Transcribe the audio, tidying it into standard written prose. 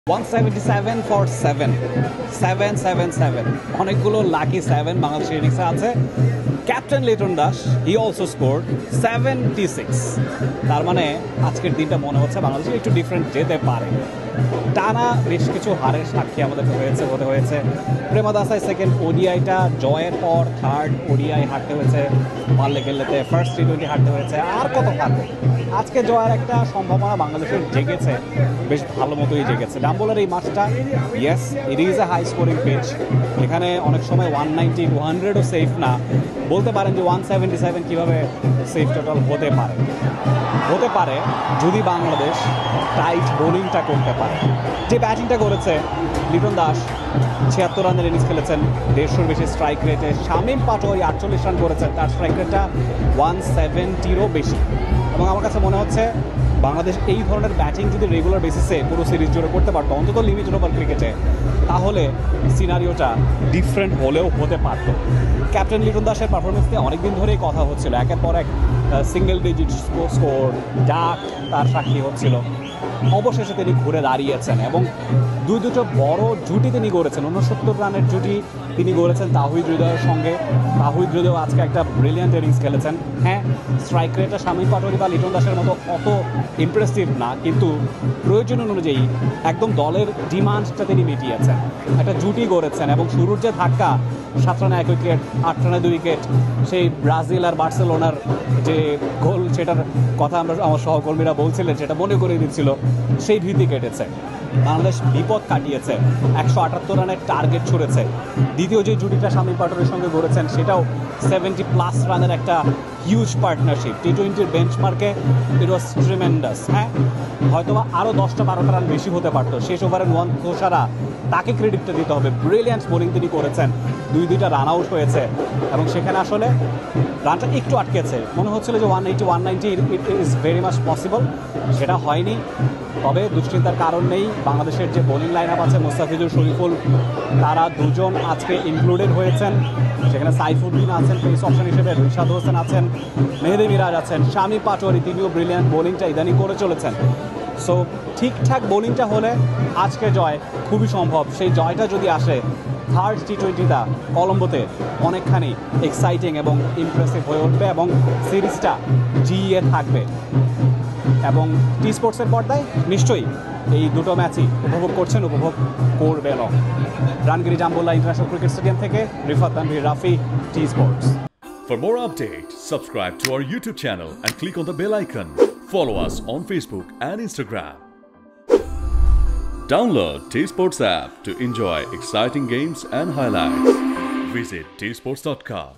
177 for 7 777 অনেকগুলো lucky 7 বাংলাদেশের ইনিংসে আছে। Captain Liton Das he also scored 76। তার মানে আজকের দিনটা মনে হচ্ছে বাংলাদেশ একটু ডিফারেন্ট যেতে পারে। টানা বেশ কিছু হারের সাক্ষী আমাদেরকে হতে হয়েছে। প্রেমাদাসায় সেকেন্ড ওডিআইটা জয়ের পর থার্ড ওডিআই হারতে হয়েছে, পারলে গেলেতে ফার্স্ট টি20 হারতে হয়েছে, আর কত হারবে। আজকে জয়ের একটা সম্ভাবনা বাংলাদেশের জেগেছে, বেশ ভালো মতোই জেগেছে। ডাম্বলের এই মাঠটা yes it is a high scoring pitch. এখানে অনেক সময় 190 200ও সেফ না, বলতে পারেন যে 177 কীভাবে সেফ টোটাল হতে পারে যদি বাংলাদেশ টাইট বোলিংটা করতে পারে। যে ব্যাটিংটা করেছে লিটন দাস 76 রানের ইনিংস খেলেছেন, 150-র বেশি স্ট্রাইক রেটে। শামীম পাটোয়ারি 48 রান করেছেন, তার স্ট্রাইক রেটটা 170-রও বেশি। এবং আমার কাছে মনে হচ্ছে বাংলাদেশ এই ধরনের ব্যাটিং যদি রেগুলার বেসিসে পুরো সিরিজ জুড়ে করতে পারতো, অন্তত লিমিটেড ওভার ক্রিকেটে, তাহলে সিনারিওটা ডিফারেন্ট হলেও হতে পারত। ক্যাপ্টেন লিটন দাসের পারফরমেন্স নিয়ে অনেকদিন ধরেই কথা হচ্ছিল, একের পর এক সিঙ্গেল ডিজিট স্কোর ডাক তার সাক্ষী হচ্ছিল। অবশেষে তিনি ঘুরে দাঁড়িয়েছেন এবং দুটো বড় জুটি তিনি গড়েছেন। 69 রানের জুটি তিনি গড়েছেন তাহিদ হৃদয়ের সঙ্গে। তাহিদ হৃদয় আজকে একটা ব্রিলিয়ান্ট ইনিংস খেলেছেন। হ্যাঁ, স্ট্রাইক রেটটা শামীম পাটোয়ারি বা লিটন দাসের মতো অত ইমপ্রেসিভ না, কিন্তু প্রয়োজন অনুযায়ী একদম দলের ডিমান্ডটা তিনি মিটিয়েছেন। একটা জুটি গড়েছেন এবং শুরুর যে ধাক্কা 7 রানে 1 উইকেট, 8 রানে 2 উইকেট, সেই ব্রাজিল আর বার্সেলোনার যে গোল, সেটার কথা আমার সহকর্মীরা বলছিলেন, সেটা মনে করে দিচ্ছিল, সেই ভীতি কেটেছে। বাংলাদেশ বিপদ কাটিয়েছে, 178 রানের টার্গেট ছুড়েছে। দ্বিতীয় যে জুটিটা শামীম পাটোয়ারির সঙ্গে গড়েছেন সেটাও 70+ রানের একটা হিউজ পার্টনারশিপ। টি20-র বেঞ্চমার্কে ইট ওয়াজ ট্রিমেন্ডাস। হ্যাঁ, হয়তোবা আরও 10-12টা রান বেশি হতে পারতো। শেষ ওভারে নোয়ান খোসারা, তাকে ক্রেডিটটা দিতে হবে, ব্রিলিয়ান্ট বোলিং তিনি করেছেন। 2-2টা রান আউট হয়েছে এবং সেখানে আসলে রানটা একটু আটকেছে। মনে হচ্ছিল যে 180-190 it is very much possible, সেটা হয়নি। তবে দুশ্চিন্তার কারণ নেই, বাংলাদেশের যে বোলিং লাইন আপ আছে মোস্তাফিজুর, শরীফুল, তারা দুজন আজকে ইনক্লুডেড হয়েছেন। সেখানে সাইফুদ্দিন আছেন পেস অপশন হিসেবে, রিশাদ হোসেন আছেন, মেহেদি মিরাজ আছেন, শামীম পাটোয়ারি, তিনিও ব্রিলিয়ান্ট বোলিংটা ইদানিং করে চলেছেন। সো ঠিকঠাক বোলিংটা হলে আজকে জয় খুবই সম্ভব। সেই জয়টা যদি আসে, থার্ড টি20টা কলম্বোতে অনেকখানি এক্সাইটিং এবং ইমপ্রেসিভ হয়ে উঠবে এবং সিরিজটা জিয়ে থাকবে। এবং টি স্পোর্টসের পর্দায় নিশ্চয়ই এই দুটো ম্যাচই উপভোগ করবেন। রানগিরি জাম্বুল্লাহ ইন্টারন্যাশনাল ক্রিকেট স্টেডিয়াম থেকে Rifat Tanvir, Rafi, T Sports. For more updates, subscribe to our YouTube channel and click on the bell icon. Follow us on Facebook and Instagram. Download T-Sports app to enjoy exciting games and highlights. Visit tsports.com.